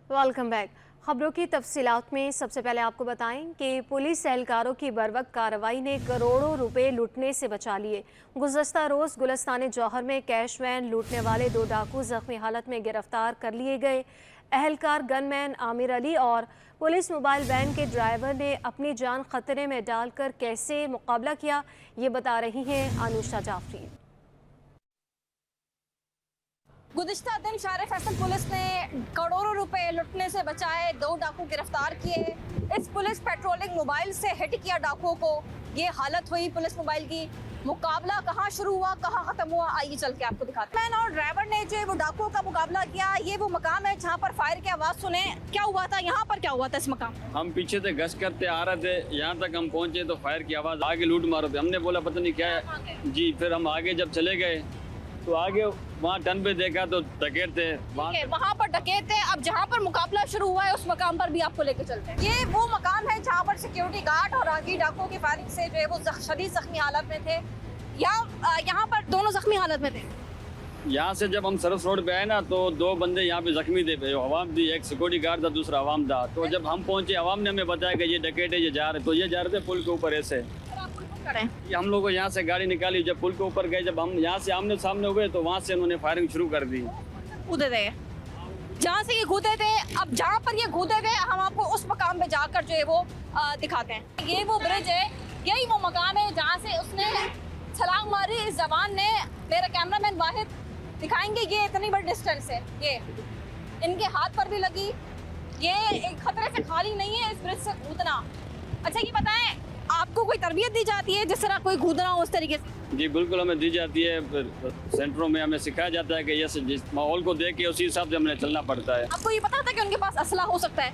Welcome back. खबरों की तफसीलात में सबसे पहले आपको बताएं कि पुलिस एहलकारों की बरवक्त कार्रवाई ने करोड़ों रुपए लूटने से बचा लिए। गुज़श्ता रोज़ गुलिस्तान जौहर में कैश वैन लूटने वाले 2 डाकू जख्मी हालत में गिरफ्तार कर लिए गए। एहलकार गनमैन आमिर अली और पुलिस मोबाइल वैन के ड्राइवर ने अपनी जान खतरे में डालकर कैसे मुकाबला किया, ये बता रही हैं अनुषा जाफरी। गुज़िश्ता दिन शहर फैसल पुलिस ने करोड़ों रुपए लुटने से बचाए, 2 डाकू गिरफ्तार किए। इस पुलिस पेट्रोलिंग मोबाइल से हिट किया डाकुओं को, ये हालत हुई पुलिस मोबाइल की। मुकाबला कहाँ शुरू हुआ, कहाँ खत्म हुआ, आइए चल के आपको दिखाते हैं। और ड्राइवर ने जो वो डाकुओं का मुकाबला किया, ये वो मकाम है जहाँ पर फायर की आवाज सुने। क्या हुआ था यहाँ पर, क्या हुआ था इस मकाम? हम पीछे से गश्त करते आ रहे थे, यहाँ तक हम पहुँचे तो फायर की आवाज़, आगे लूट मारो थे। हमने बोला पता नहीं क्या है जी। फिर हम आगे जब चले गए तो आगे वहाँ टन पे देखा तो डकैत थे, वहाँ पर डकैत थे। अब जहाँ पर मुकाबला शुरू हुआ है उस मकाम पर भी आपको लेकर चलते हैं। ये वो मकाम है जहाँ पर सिक्योरिटी गार्ड और आगे डाकुओं की फायरिंग से जो है वो शदीद जख्मी हालत में थे। यहाँ पर दोनों जख्मी हालत में थे। यहाँ से जब हम सरस रोड पे आए ना तो 2 बंदे यहाँ पे जख्मी थे, अवाम थी, एक सिक्योरिटी गार्ड था, दूसरा अवाम था। तो जब हम पहुँचे अवाम ने हमें बताया कि ये डकैत है, ये जा रहे, तो ये जा रहे थे पुल के ऊपर ऐसे। हम लोग को यहाँ से गाड़ी निकाली, जब पुल के ऊपर गए, जब हम यहाँ से आमने सामने हुए तो वहाँ से उन्होंने फायरिंग शुरू कर दी। कूदे थे जहाँ से ये कूदे थे। अब जहाँ पर ये कूदे थे हम आपको उस मकाम पे जाकर जो है वो दिखाते हैं। ये वो ब्रिज है, यही वो मकाम है जहाँ से उसने छलांग मारी। इस जवान ने, मेरा कैमरामैन वाहिद दिखाएंगे, ये इतनी बड़ी डिस्टेंस है, ये इनके हाथ पर भी लगी। ये एक खतरे से खाली नहीं है इस ब्रिज से कूदना। अच्छा ये बताएं, आपको कोई तरबियत दी जाती है जिस तरह कोई कूदना हो उस तरीके से? जी बिल्कुल, हमें दी जाती है। सेंटरों में हमें सिखाया जाता है कि ये जिस माहौल को देख के उसी हिसाब से हमें चलना पड़ता है। आपको ये पता था कि उनके पास असला हो सकता है?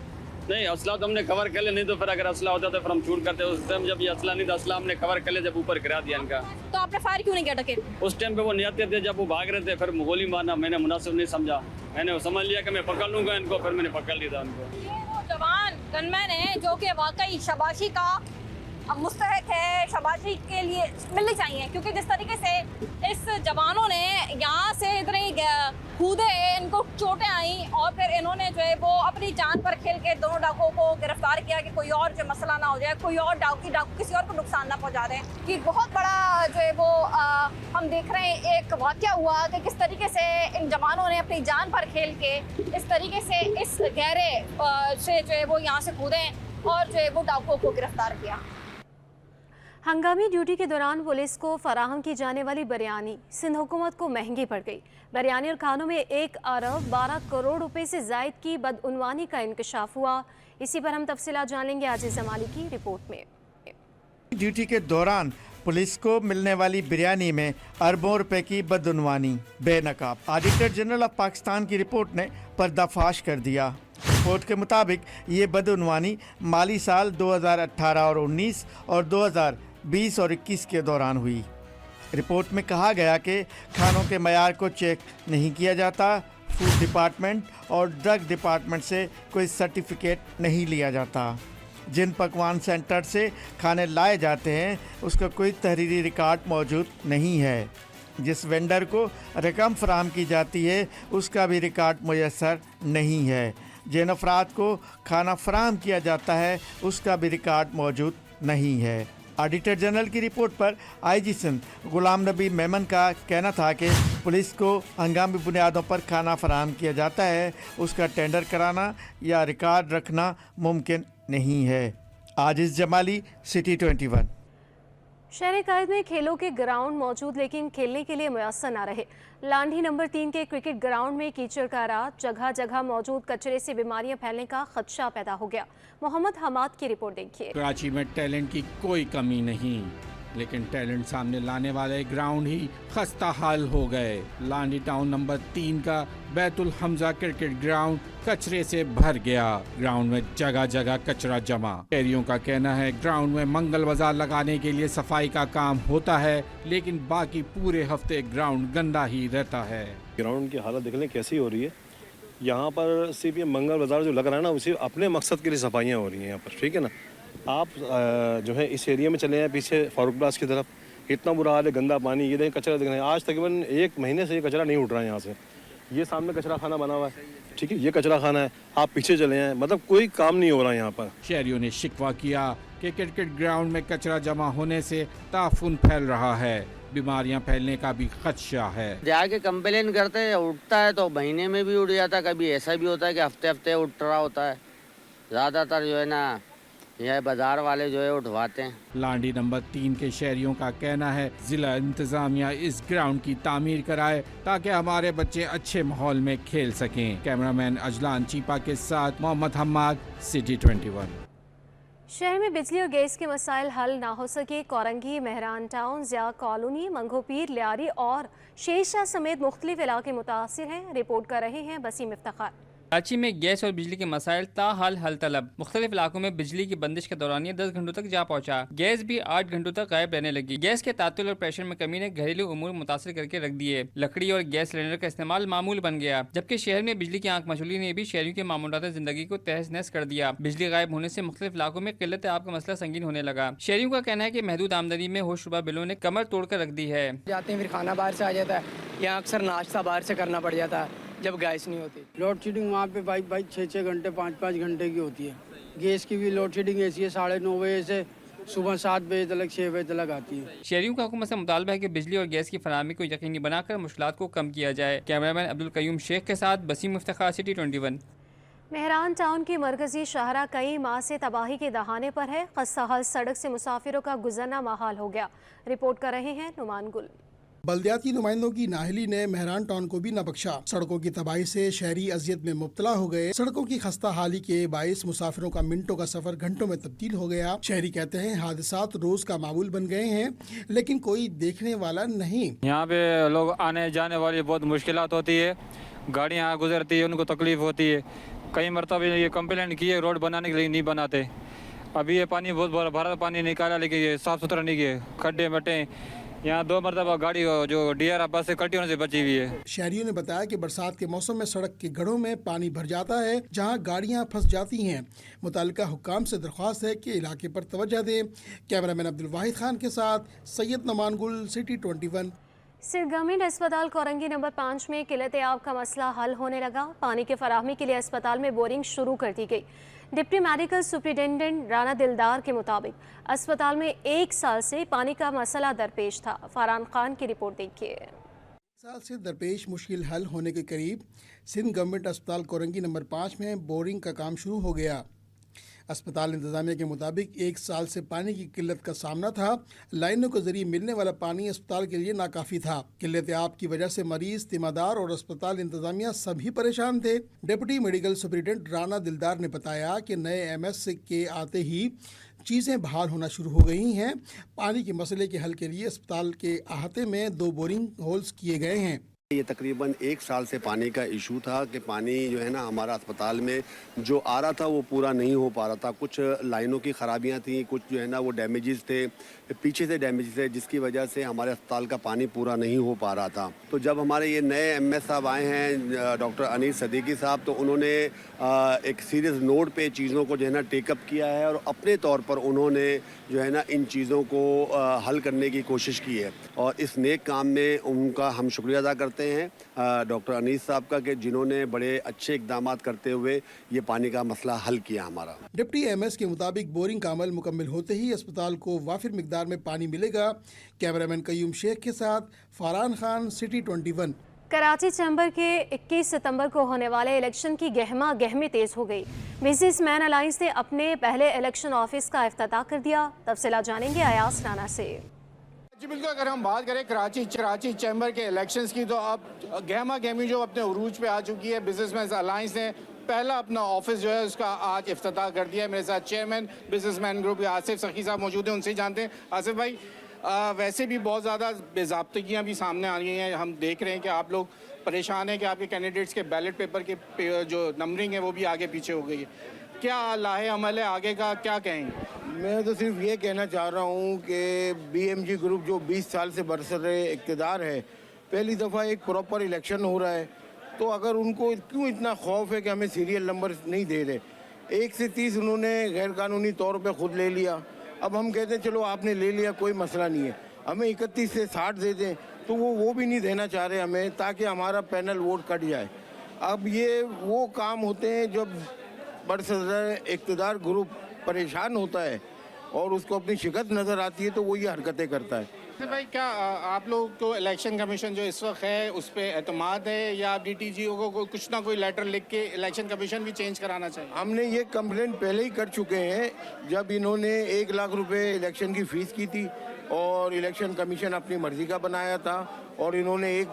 नहीं, असला तो हमने कवर कर लिया, नहीं तो फिर अगर असला होता तो फिर हम शूट करते। उस टाइम जब ये असला नहीं था, असला हमने कवर कर लिया, जब ऊपर गिरा दिया इनका। तो आपने फायर क्यों नहीं किया डकैत? उस टाइम पे वो नहीं आते थे, जब वो भाग रहे थे फिर गोली मारना मैंने मुनासिब नहीं समझा। मैंने समझ लिया कि मैं पकड़ लूंगा इनको, फिर मैंने पकड़ लिया था उनको। ये वो जवान गनमैन है जो कि वाकई शाबाशी का मुस्तहक है, शाबाशी के लिए मिलनी चाहिए, क्योंकि जिस तरीके से इस जवानों ने यहाँ से इधर ही कूदे, इनको चोटें आई और फिर इन्होंने जो है वो अपनी जान पर खेल के दोनों डाकुओं को गिरफ्तार किया कि कोई और जो मसला ना हो जाए, कोई और डाकू किसी और को नुकसान ना पहुँचा दें। कि बहुत बड़ा जो है वो हम देख रहे हैं एक वाक़या हुआ कि किस तरीके से इन जवानों ने अपनी जान पर खेल के इस तरीके से इस गहरे से जो है वो यहाँ से कूदे और जो है वो डाकुओं को गिरफ्तार किया। हंगामी ड्यूटी के दौरान पुलिस को फराहम की जाने वाली बिरयानी सिंध हुकूमत को महंगी पड़ गई। बिरयानी और खानों में 1 अरब 12 करोड़ रुपए से जायद की बदउनवानी का इंकशाफ हुआ। इसी पर हम तफसीलात जान लेंगे आजिज जमाली की रिपोर्ट में। ड्यूटी के दौरान पुलिस को मिलने वाली बिरयानी में अरबों रुपए की बदउनवानी बेनकाब। ऑडिटर जनरल ऑफ पाकिस्तान की रिपोर्ट ने पर्दाफाश कर दिया। रिपोर्ट के मुताबिक ये बदउनवानी माली साल 2018 और 19 और 2020 और 21 के दौरान हुई। रिपोर्ट में कहा गया कि खानों के मयार को चेक नहीं किया जाता, फूड डिपार्टमेंट और ड्रग डिपार्टमेंट से कोई सर्टिफिकेट नहीं लिया जाता, जिन पकवान सेंटर से खाने लाए जाते हैं उसका कोई तहरीरी रिकॉर्ड मौजूद नहीं है, जिस वेंडर को रकम फराहम की जाती है उसका भी रिकॉर्ड मुयस्सर नहीं है, जिन अफराद को खाना फराहम किया जाता है उसका भी रिकॉर्ड मौजूद नहीं है। ऑडिटर जनरल की रिपोर्ट पर आईजी सिंध गुलाम नबी मेमन का कहना था कि पुलिस को हंगामी बुनियादों पर खाना फराहम किया जाता है, उसका टेंडर कराना या रिकॉर्ड रखना मुमकिन नहीं है। आजिज जमाली, सिटी 21। शहर कायद में खेलों के ग्राउंड मौजूद लेकिन खेलने के लिए मुयस्सर न रहे। लांढी नंबर 3 के क्रिकेट ग्राउंड में कीचड़ का रात, जगह जगह मौजूद कचरे से बीमारियां फैलने का खदशा पैदा हो गया। मोहम्मद हमाद की रिपोर्ट देखिए। कराची में टैलेंट की कोई कमी नहीं, लेकिन टैलेंट सामने लाने वाले ग्राउंड ही खस्ता हाल हो गए। लांडी टाउन नंबर 3 का बैतुल हमजा क्रिकेट ग्राउंड कचरे से भर गया। ग्राउंड में जगह जगह कचरा जमा। शहरियों का कहना है ग्राउंड में मंगल बाजार लगाने के लिए सफाई का काम होता है, लेकिन बाकी पूरे हफ्ते ग्राउंड गंदा ही रहता है। ग्राउंड की हालत देख लें कैसी हो रही है। यहाँ पर सिर्फ ये मंगल बाजार जो लग रहा है ना, उसी अपने मकसद के लिए सफाइयाँ हो रही हैं यहाँ पर, ठीक है ना। आप जो है इस एरिया में चले हैं पीछे फारूक प्लास की तरफ, इतना बुरा हाल है, गंदा पानी, ये देखें कचरा देख रहे हैं। आज तकरीबन 1 महीने से ये कचरा नहीं उठ रहा है यहाँ से। ये सामने कचरा खाना बना हुआ है, ठीक है, ये कचरा खाना है, आप पीछे चले हैं, मतलब कोई काम नहीं हो रहा यहाँ पर। शहरियों ने शिकवा किया कि क्रिकेट ग्राउंड में कचरा जमा होने से ताफुन फैल रहा है, बीमारियां फैलने का भी खदशा है। जाके कंप्लेन करते हैं, उठता है तो महीने में भी उठ जाता है, कभी ऐसा भी होता है कि हफ्ते हफ्ते उठ रहा होता है। ज़्यादातर जो है ना यह बाजार वाले जो है उठवाते हैं। लांडी नंबर 3 के शहरियों का कहना है जिला इंतजामिया इस ग्राउंड की तामीर कराए ताकि हमारे बच्चे अच्छे माहौल में खेल सकें। कैमरामैन अजलान चीपा के साथ मोहम्मद हम्माद, सिटी 21। शहर में बिजली और गैस के मसाइल हल ना हो सके। कोरंगी, मेहरान टाउन, ज़िया कॉलोनी, मंगोपीर, लियारी और शेरशाह समेत मुख्तलिफ इलाके मुतासिर हैं। रिपोर्ट कर रहे हैं बसीम इफ्तिखार। कराची में गैस और बिजली के मसाइल ताहाल हल तलब। मुख्तलिफ इलाकों में बिजली की बंदिश के दौरान 10 घंटों तक जा पहुंचा। गैस भी 8 घंटों तक गायब रहने लगी। गैस के तातुल और प्रेशर में कमी ने घरेलू उमूर मुतासर करके रख दिए। लकड़ी और गैस सिलेंडर का इस्तेमाल मामूल बन गया, जबकि शहर में बिजली की आंख मशगूली ने भी शहरियों के मामूलात जिंदगी को तहस नहस कर दिया। बिजली गायब होने से मुख्तलिफ इलाकों में किल्लत आब का मसला संगीन होने लगा। शहरियों का कहना है कि महदूद आमदनी में होशरुबा बिलों ने कमर तोड़ कर रख दी है। जाते हैं फिर खाना बाहर से आ जाता है, यहाँ अक्सर नाश्ता बाहर से करना पड़ जाता है जब गैस नहीं होती। लोड शेडिंग वहाँ पे भाई 6-6 घंटे 5-5 घंटे की होती है। गैस की भी लोड शेडिंग ऐसी है, 9:30 बजे से सुबह 7 बजे तक 6 बजे तक आती है। शहरियों का हुकूमत से मुतालबा है कि बिजली और गैस की फराहमी को यकीनी बनाकर मुश्किलात को कम किया जाए। कैमरामैन अब्दुल कयूम शेख के साथ बसीम इफ्तिखार, सिटी 21। मेहरान टाउन की मरकजी शाहरा कई माह से तबाही के दहाने पर है। खस्ता हाल सड़क से मुसाफिरों का गुजरना महाल हो गया। रिपोर्ट कर रहे हैं नुमान गुल। बल्दियाती नुमाइंदों की नाहली ने मेहरान टाउन को भी न बख्शा। सड़कों की तबाही से शहरी अजियत में मुब्तला हो गए। सड़कों की खस्ता हाली के बाइस मुसाफिरों का मिनटों का सफर घंटों में तब्दील हो गया। शहरी कहते हैं हादसात रोज का मामूल बन गए हैं, लेकिन कोई देखने वाला नहीं। यहाँ पे लोग आने जाने वाली बहुत मुश्किलात होती है, गाड़ियाँ गुजरती है, उनको तकलीफ होती है। कई मरतबा ये कंप्लेंट की है, रोड बनाने के लिए नहीं बनाते। अभी ये पानी बहुत भरा पानी निकाला, लेकिन ये साफ़ सुथरा नहीं किए, खड्डे बटे। यहाँ 2 मरतबा गाड़ी जो DRA बस से कटी होने से बची हुई है। शहरियों ने बताया कि बरसात के मौसम में सड़क के गढ़ों में पानी भर जाता है, जहाँ गाड़ियाँ फंस जाती हैं। मुतालिका हुक्काम से दरख्वास्त है कि इलाके पर तवज्जो दें। कैमरामैन अब्दुल वाहिद खान के साथ सैयद नुमान गुल, सिटी 21। सिर्फ गवर्नमेंट अस्पताल कोरंगी नंबर 5 में किल्लत आब का मसला हल होने लगा। पानी के फराहमी के लिए अस्पताल में बोरिंग शुरू कर दी गई। डिप्टी मेडिकल सुपरिटेंडेंट राना दिलदार के मुताबिक अस्पताल में 1 साल से पानी का मसला दरपेश था। फरहान खान की रिपोर्ट देखिए। साल से दरपेश मुश्किल हल होने के करीब सिंध गवर्नमेंट अस्पताल कोरंगी नंबर 5 में बोरिंग का काम शुरू हो गया। अस्पताल इंतजामिया के मुताबिक 1 साल से पानी की किल्लत का सामना था। लाइनों के जरिए मिलने वाला पानी अस्पताल के लिए नाकाफी था। किल्लत आब की वजह से मरीज, तीमारदार और अस्पताल इंतजामिया सभी परेशान थे। डिप्टी मेडिकल सुपरिटेंडेंट राना दिलदार ने बताया कि नए MS के आते ही चीज़ें बहाल होना शुरू हो गई हैं। पानी के मसले के हल के लिए अस्पताल के अहाते में 2 बोरिंग होल्स किए गए हैं। ये तकरीबन 1 साल से पानी का इशू था कि पानी जो है ना हमारा अस्पताल में जो आ रहा था वो पूरा नहीं हो पा रहा था। कुछ लाइनों की ख़राबियां थी, कुछ जो है ना वो डैमेजेस थे, पीछे से डैमेजेस थे, जिसकी वजह से हमारे अस्पताल का पानी पूरा नहीं हो पा रहा था। तो जब हमारे ये नए MS साहब आए हैं, डॉक्टर अनीस सदीकी साहब, तो उन्होंने एक सीरियस नोट पे चीज़ों को जो है ना टेकअप किया है और अपने तौर पर उन्होंने जो है ना इन चीज़ों को हल करने की कोशिश की है। और इस नेक काम में उनका हम शुक्रिया अदा करते हैं डॉक्टर अनीस साहब का, कि जिन्होंने बड़े अच्छे इकदाम करते हुए ये पानी का मसला हल किया हमारा। डिप्टी MS के मुताबिक बोरिंग का अमल मुकम्मल होते ही अस्पताल को वाफिर मिकदार में पानी मिलेगा। कैमरामैन कयूम शेख के साथ फरहान खान, सिटी 21। कराची चैम्बर के 21 सितंबर को होने वाले इलेक्शन की गहमा गहमी तेज हो गई। बिजनेसमैन अलायंस ने अपने पहले इलेक्शन ऑफिस का इफ्तिताह कर दिया। तफसीलात जानेंगे अयास राना से। जी बिल्कुल, अगर हम बात करें कराची चैम्बर के इलेक्शंस की, तो अब गहमा गहमी जो अपने उरूज पे आ चुकी है। बिजनेसमैन अलायंस ने पहला अपना ऑफिस जो है उसका आज इफ्तिताह कर दिया है। मेरे साथ चेयरमैन बिजनेसमैन ग्रुप आसिफ सखी साहब मौजूद हैं, उनसे जानते हैं। आसिफ भाई, वैसे भी बहुत ज़्यादा बेज़ाब्तगियाँ भी सामने आ रही हैं। हम देख रहे हैं कि आप लोग परेशान हैं कि आपके कैंडिडेट्स के बैलेट पेपर के जो नंबरिंग है वो भी आगे पीछे हो गई है। क्या लाहे अमल है आगे का, क्या कहेंगे? मैं तो सिर्फ ये कहना चाह रहा हूँ कि BMG ग्रुप जो 20 साल से बरसरे इक़्तिदार है, पहली दफ़ा एक प्रॉपर इलेक्शन हो रहा है, तो अगर उनको क्यों इतना खौफ है कि हमें सीरियल नंबर नहीं दे रहे। 1 से 30 उन्होंने गैर कानूनी तौर पे खुद ले लिया। अब हम कहते हैं चलो आपने ले लिया, कोई मसला नहीं है, हमें 31 से 60 दे दें, तो वो भी नहीं देना चाह रहे हमें, ताकि हमारा पैनल वोट कट जाए। اب یہ وہ کام ہوتے ہیں جب برصدر اقتدار گروپ پریشان ہوتا ہے اور اس کو اپنی شکست نظر آتی ہے تو وہ یہ حرکتیں کرتا ہے. بھائی کیا آپ لوگ کو الیکشن کمیشن جو اس وقت ہے اس پہ اعتماد ہے یا آپ ڈی ٹی جی او کو کچھ نہ کوئی لیٹر لکھ کے الیکشن کمیشن بھی چینج کرانا چاہیے؟ ہم نے یہ کمپلین پہلے ہی کر چکے ہیں جب انہوں نے 1 لاکھ روپے الیکشن کی فیس کی تھی اور الیکشن کمیشن اپنی مرضی کا بنایا تھا اور انہوں نے ایک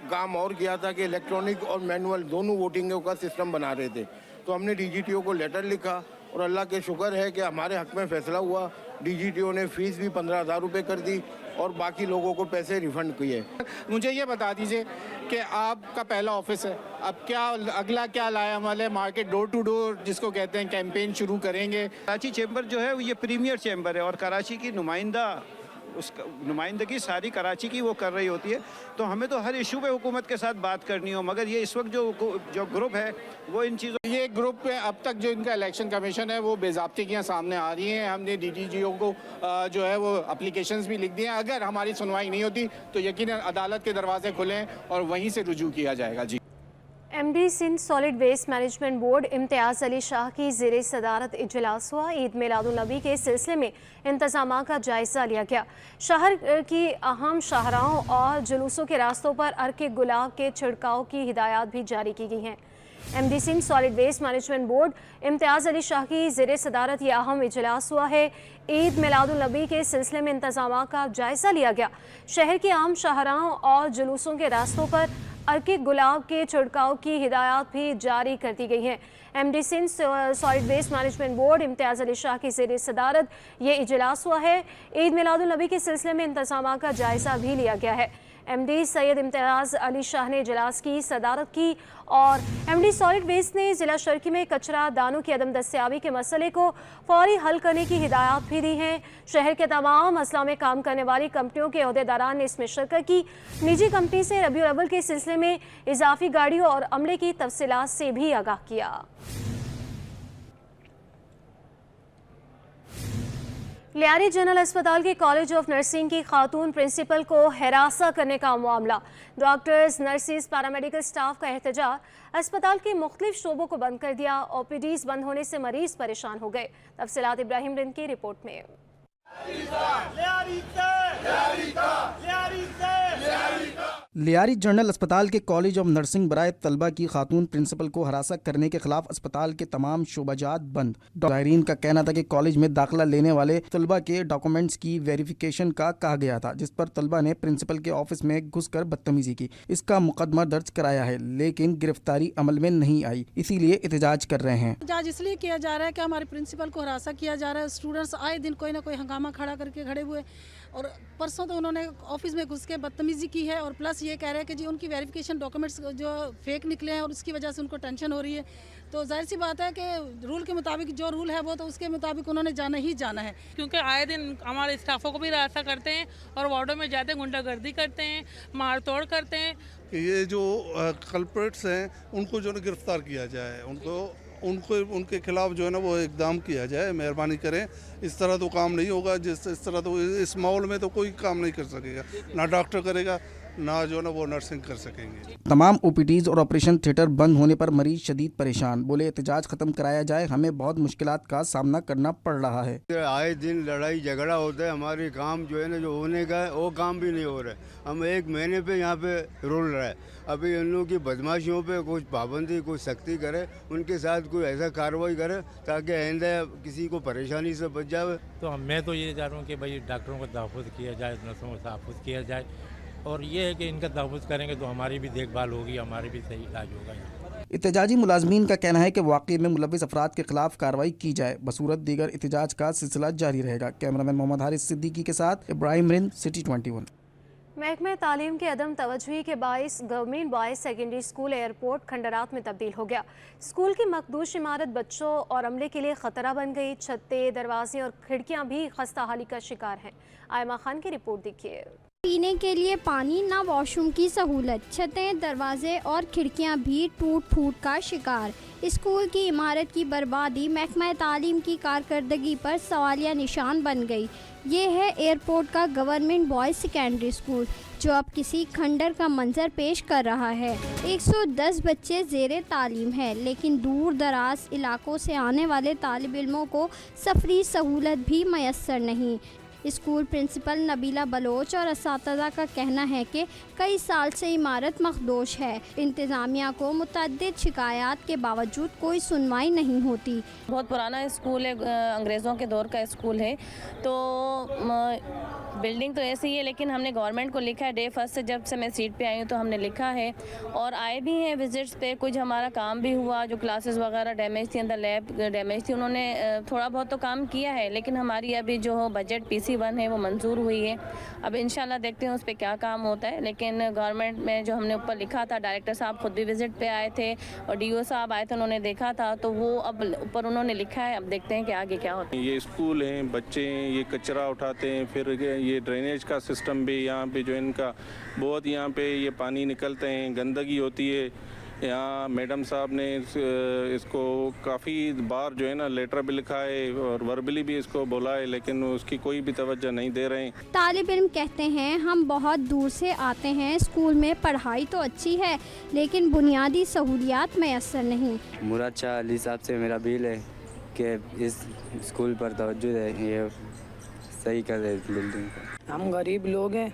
کام اور کیا تھا کہ الیکٹرانک اور مینول دونوں ووٹنگوں کا سسٹم بنا رہے تھے. تو ہم نے ڈی جی ٹی او کو لیٹر لکھا اور اللہ کے شکر ہے کہ ہمارے حق میں فیصلہ ہوا. ڈی جی ٹی او نے فیس بھی 15,000 روپے کر دی اور باقی لوگوں کو پیسے ریفنڈ کیے. مجھے یہ بتا دیجئے کہ آپ کا پہلا آفس ہے, اب کیا اگلا کیا لایا عمل ہے؟ مارکیٹ ڈور ٹو ڈور جس کو کہتے ہیں کیمپین شروع کریں گے. کراچی چیمبر جو ہے یہ پریمیئر چیمبر ہے اور کراچی کی اس نمائندگی ساری کراچی کی وہ کر رہی ہوتی ہے, تو ہمیں تو ہر ایشو پہ حکومت کے ساتھ بات کرنی ہو, مگر یہ اس وقت جو گروپ ہے وہ ان چیزوں یہ گروپ پہ اب تک جو ان کا الیکشن کمیشن ہے وہ بے ضابطگیاں سامنے آ رہی ہیں. ہم نے ڈی ٹی جی او کو جو ہے وہ اپلیکیشنز بھی لکھ دی ہیں. اگر ہماری سنوائی نہیں ہوتی تو یقیناً عدالت کے دروازے کھلیں اور وہیں سے رجوع کیا جائے گا. G M D Sindh solid waste management board Imtiaz Ali شاہ کی زیر صدارت اجلاس ہوا. عید میلاد النبی کے سلسلے میں انتظامات کا جائزہ لیا گیا. شہر کی اہم شاہراہوں اور جلوسوں کے راستوں پر عرق گلاب کے چھڑکاؤ کی ہدایات بھی جاری کی گئی ہیں. M D Sindh solid waste management board Imtiaz Ali شاہ کی زیر صدارت یہ اہم اجلاس ہوا ہے. عید میلاد النبی کے سلسلے میں انتظامات کا جائزہ لیا گیا. شہر کی اہم شاہراہوں اور جلوسوں کے راستوں پر عرق گلاب کے چھڑکاؤ کی ہدایات بھی جاری کر دی گئی ہیں. M D Sindh solid waste management board Imtiaz Ali شاہ کی زیر صدارت یہ اجلاس ہوا ہے. عید میلاد النبی کے سلسلے میں انتظامات کا جائزہ بھی لیا گیا ہے. ایم ڈی سید امتیاز علی شاہ نے اجلاس کی صدارت کی اور ایم ڈی سالڈ ویسٹ نے ضلع شرقی میں کچرا دانوں کی عدم دستیابی کے مسئلے کو فوری حل کرنے کی ہدایات بھی دی ہیں. شہر کے تمام اضلاع میں کام کرنے والی کمپنیوں کے عہدیداران نے اس میں شرکت کی. نجی کمپنی سے ربیع الاول کے سلسلے میں اضافی گاڑیوں اور عملے کی تفصیلات سے بھی آگاہ کیا. لیاری جنرل اسپتال کے کالج آف نرسنگ کی خاتون پرنسپل کو ہراساں کرنے کا معاملہ. ڈاکٹرز، نرسز، پیرامیڈیکل سٹاف کا احتجاج. اسپتال کے مختلف شعبوں کو بند کر دیا. او پی ڈیز بند ہونے سے مریض پریشان ہو گئے. تفصیلات ابراہیم رند کی رپورٹ میں. لیاری جنرل اسپتال کے کالج آف نرسنگ برائے طلبہ کی خاتون پرنسپل کو ہراساں کرنے کے خلاف اسپتال کے تمام شعبہ جات بند. زائرین کا کہنا تھا کہ کالج میں داخلہ لینے والے طلبہ کے ڈاکومنٹس کی ویریفیکیشن کا کہا گیا تھا, جس پر طلبہ نے پرنسپل کے آفس میں گھس کر بدتمیزی کی. اس کا مقدمہ درج کرایا ہے لیکن گرفتاری عمل میں نہیں آئی, اسی لیے احتجاج کر رہے ہیں. احتجاج اس لیے کیا جا رہا ہے کہ ہمارے پرنسپل کو ہراساں کیا جا رہا ہے. اسٹوڈنٹس آئے دن کوئی نہ کوئی ہنگامہ کھڑا کر کے کھڑے ہوئے, اور پرسوں تو انہوں نے آفس میں گھس کے بدتمیزی کی ہے, اور پلس یہ کہہ رہے ہیں کہ جی ان کی ویریفیکیشن ڈاکومنٹس جو فیک نکلے ہیں اور اس کی وجہ سے ان کو ٹینشن ہو رہی ہے. تو ظاہر سی بات ہے کہ رول کے مطابق جو رول ہے وہ تو اس کے مطابق انہوں نے جانا ہی جانا ہے, کیونکہ آئے دن ہمارے اسٹافوں کو بھی ہراساں کرتے ہیں اور وارڈوں میں جاتے ہیں غنڈہ گردی کرتے ہیں, مار توڑ کرتے ہیں. یہ جو کلپریٹس ہیں ان کو جو ہے گرفتار کیا جائے, ان کے خلاف جو ہے نا وہ اقدام کیا جائے, مہربانی کریں. اس طرح تو کام نہیں ہوگا, اس طرح تو اس ماحول میں تو کوئی کام نہیں کر سکے گا, نہ ڈاکٹر کرے گا نہ جو ہے نا وہ نرسنگ کر سکیں گے. تمام او پی ڈیز اور آپریشن تھیٹر بند ہونے پر مریض شدید پریشان. بولے احتجاج ختم کرایا جائے, ہمیں بہت مشکلات کا سامنا کرنا پڑ رہا ہے. آئے دن لڑائی جھگڑا ہوتا ہے, ہمارے کام جو ہے نا جو ہونے کا ہے وہ کام بھی نہیں ہو رہا ہے. ہم 1 مہینے پہ یہاں پہ رول رہا ہے. ابھی ان لوگوں کی بدماشیوں پہ کچھ پابندی کچھ سختی کرے, ان کے ساتھ کوئی ایسا کارروائی کرے تاکہ آئندہ کسی کو پریشانی سے بچ جائے. تو میں تو یہ چاہ رہا ہوں کہ بھائی ڈاکٹروں کا تحفظ کیا جائے, نرسوں کا تحفظ کیا جائے, اور یہ ہے کہ ان کا تحفظ کریں گے تو ہماری بھی دیکھ بھال ہوگی, ہماری بھی صحیح علاج ہوگا. احتجاجی ملازمین کا کہنا ہے کہ واقعے میں ملوث افراد کے خلاف کارروائی کی جائے. بصورت دیگر احتجاج کا سلسلہ جاری رہے گا. کیمرامین محمد حارث صدیقی کے ساتھ ابراہیم رند, سٹی 21. محکمہ تعلیم کے عدم توجہی کے باعث government boys secondary school airport کھنڈرات میں تبدیل ہو گیا. اسکول کی مخدوش عمارت بچوں اور عملے کے لیے خطرہ بن گئی. چھتیں, دروازے اور کھڑکیاں بھی خستہ حالی کا شکار ہیں. آئمہ خان کی رپورٹ دیکھیے. پینے کے لیے پانی، نہ واش روم کی سہولت، چھتیں، دروازے اور کھڑکیاں بھی ٹوٹ پھوٹ کا شکار۔ اسکول کی عمارت کی بربادی محکمہ تعلیم کی کارکردگی پر سوالیہ نشان بن گئی۔ یہ ہے ایئرپورٹ کا گورنمنٹ بوائز سیکنڈری اسکول، جو اب کسی کھنڈر کا منظر پیش کر رہا ہے۔ 110 بچے زیر تعلیم ہیں، لیکن دور دراز علاقوں سے آنے والے طالب علموں کو سفری سہولت بھی میسر نہیں۔ اسکول پرنسپل نبیلہ بلوچ اور اساتذہ کا کہنا ہے کہ کئی سال سے عمارت مخدوش ہے۔ انتظامیہ کو متعدد شکایات کے باوجود کوئی سنوائی نہیں ہوتی۔ بہت پرانا اسکول ہے، انگریزوں کے دور کا اسکول ہے، تو بلڈنگ تو ایسی ہے، لیکن ہم نے گورنمنٹ کو لکھا ہے ڈے فرسٹ سے، جب سے میں سیٹ پہ آئی ہوں تو ہم نے لکھا ہے اور آئے بھی ہیں وزٹس پہ، کچھ ہمارا کام بھی ہوا، جو کلاسز وغیرہ ڈیمیج تھی، اندر لیب ڈیمیج تھی، انہوں نے تھوڑا بہت تو کام کیا ہے، لیکن ہماری ابھی جو بجٹ PC1 ہے وہ منظور ہوئی ہے۔ اب انشاءاللہ دیکھتے ہیں اس پہ کیا کام ہوتا ہے، لیکن گورنمنٹ میں جو ہم نے اوپر لکھا تھا، ڈائریکٹر صاحب خود بھی وزٹ پہ آئے تھے اور DO صاحب آئے تھے، انہوں نے دیکھا تھا، تو وہ اب اوپر انہوں نے لکھا ہے، اب دیکھتے ہیں کہ آگے کیا ہوتا ہے۔ یہ اسکول ہیں، بچے ہیں، یہ کچرا اٹھاتے ہیں، پھر یہ ڈرینیج کا سسٹم بھی یہاں پہ جو ان کا بہت، یہاں پہ یہ پانی نکلتے ہیں، گندگی ہوتی ہے۔ یہاں میڈم صاحب نے اس کو کافی بار جو ہے نا لیٹر بھی لکھا ہے اور وربلی بھی اس کو بولا ہے، لیکن اس کی کوئی بھی توجہ نہیں دے رہے ہیں۔ طالب علم کہتے ہیں ہم بہت دور سے آتے ہیں، اسکول میں پڑھائی تو اچھی ہے لیکن بنیادی سہولیات میسر نہیں۔ مراد شاہ علی صاحب سے میرا بیل ہے کہ اس اسکول پر توجہ ہے، یہ صحیح کر رہے بلڈنگ۔ ہم غریب لوگ ہیں،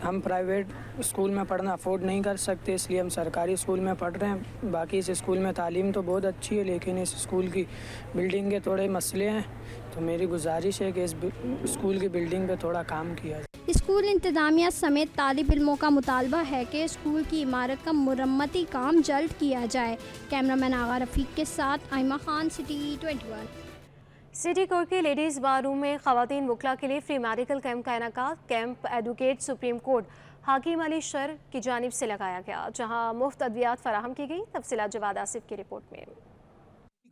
ہم پرائیویٹ اسکول میں پڑھنا افورڈ نہیں کر سکتے، اس لیے ہم سرکاری اسکول میں پڑھ رہے ہیں۔ باقی اس اسکول میں تعلیم تو بہت اچھی ہے، لیکن اس اسکول کی بلڈنگ کے تھوڑے مسئلے ہیں، تو میری گزارش ہے کہ اس اسکول کی بلڈنگ پہ تھوڑا کام کیا جائے۔ اسکول انتظامیہ سمیت طالب علموں کا مطالبہ ہے کہ اسکول کی عمارت کا مرمتی کام جلد کیا جائے۔ کیمرامین آغا رفیق کے ساتھ آئمہ خان، سٹی 21۔ سٹی کورٹ کے لیڈیز بار روم میں خواتین وکلا کے لیے فری میڈیکل کیمپ کا انعقاد۔ کیمپ ایڈوکیٹ سپریم کورٹ حکیم علی شر کی جانب سے لگایا گیا، جہاں مفت ادویات فراہم کی گئی۔ تفصیلات جواد آصف کی رپورٹ میں۔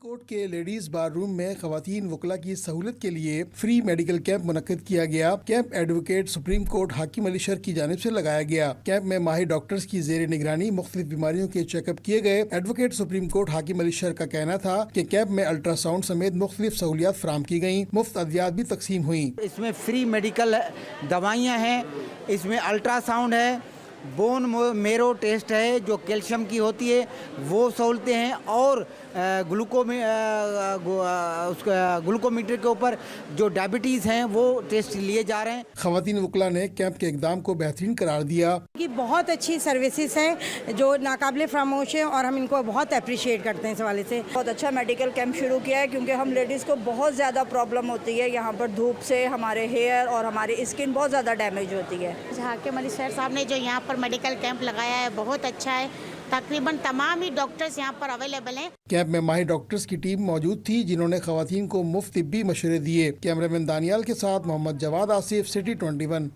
کورٹ کے لیڈیز بار روم میں خواتین وکلا کی سہولت کے لیے فری میڈیکل کیمپ منعقد کیا گیا۔ کیمپ ایڈوکیٹ سپریم کورٹ حکیم علی شر کی جانب سے لگایا گیا۔ کیمپ میں ماہر ڈاکٹرز کی زیر نگرانی مختلف بیماریوں کے چیک اپ کیے گئے۔ ایڈوکیٹ سپریم کورٹ حکیم علی شر کا کہنا تھا کہ کیمپ میں الٹرا ساؤنڈ سمیت مختلف سہولیات فراہم کی گئیں، مفت ادویات بھی تقسیم ہوئیں۔ اس میں فری میڈیکل دوائیاں ہیں، اس میں الٹرا ساؤنڈ ہے، بون میرو ٹیسٹ ہے جو کیلشیم کی ہوتی ہے، وہ سہولتیں ہیں، اور گلوکومیٹر کے اوپر جو ڈائبٹیز ہیں وہ ٹیسٹ لیے جا رہے ہیں۔ خواتین وکلا نے کیمپ کے اقدام کو بہترین قرار دیا۔ یہ بہت اچھی سروسز ہیں جو ناقابل فراموش ہیں، اور ہم ان کو بہت اپریشیٹ کرتے ہیں اس حوالے سے۔ بہت اچھا میڈیکل کیمپ شروع کیا ہے، کیونکہ ہم لیڈیز کو بہت زیادہ پرابلم ہوتی ہے یہاں پر، دھوپ سے ہمارے ہیئر اور ہماری اسکن بہت زیادہ ڈیمیج ہوتی ہے۔ حکیم علی شر صاحب نے جو یہاں پر میڈیکل کیمپ لگایا ہے بہت اچھا ہے، تقریباً تمام ہی ڈاکٹرز یہاں پر اویلیبل ہیں۔ کیمپ میں ماہر ڈاکٹرز کی ٹیم موجود تھی جنہوں نے خواتین کو مفت طبی مشورے دیے۔ کیمرامین دانیال کے ساتھ Muhammad Jawad Asif, city 21۔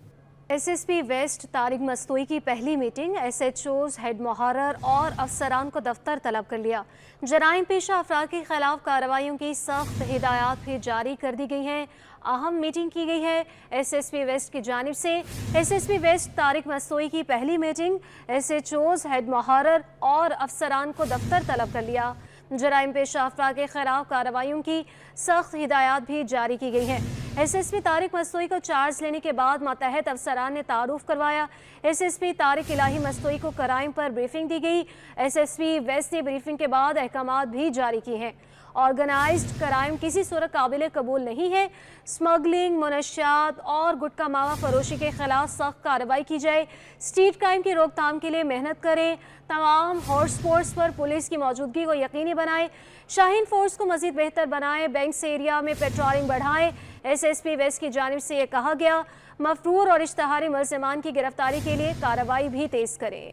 SSP west Tariq Mastoi کی پہلی میٹنگ، SHOs، ہیڈ محرر اور افسران کو دفتر طلب کر لیا۔ جرائم پیشہ افراد کے خلاف کارروائیوں کی سخت ہدایات بھی جاری کر دی گئی ہیں۔ اہم میٹنگ کی گئی ہے SSP ویسٹ کی جانب سے۔ SSP ویسٹ طارق مستوئی کی پہلی میٹنگ، SHOs، ہیڈ محرر اور افسران کو دفتر طلب کر لیا۔ جرائم پیشہ افراد کے خلاف کارروائیوں کی سخت ہدایات بھی جاری کی گئی ہیں۔ SSP طارق مستوئی کو چارج لینے کے بعد ماتحت افسران نے تعارف کروایا۔ SSP طارق الہی مستوئی کو کرائم پر بریفنگ دی گئی۔ SSP ویسٹ نے بریفنگ کے بعد احکامات بھی جاری کیے ہیں۔ آرگنائزڈ کرائم کسی صورت قابل قبول نہیں ہے۔ سمگلنگ، منشیات اور گٹکا ماوا فروشی کے خلاف سخت کارروائی کی جائے۔ اسٹریٹ کرائم کی روک تھام کے لیے محنت کریں۔ تمام ہاٹ اسپاٹس پر پولیس کی موجودگی کو یقینی بنائیں۔ شاہین فورس کو مزید بہتر بنائیں۔ بینکس ایریا میں پیٹرولنگ بڑھائیں۔ SSP ویسٹ کی جانب سے یہ کہا گیا۔ مفرور اور اشتہاری ملزمان کی گرفتاری کے لیے کارروائی بھی تیز کریں۔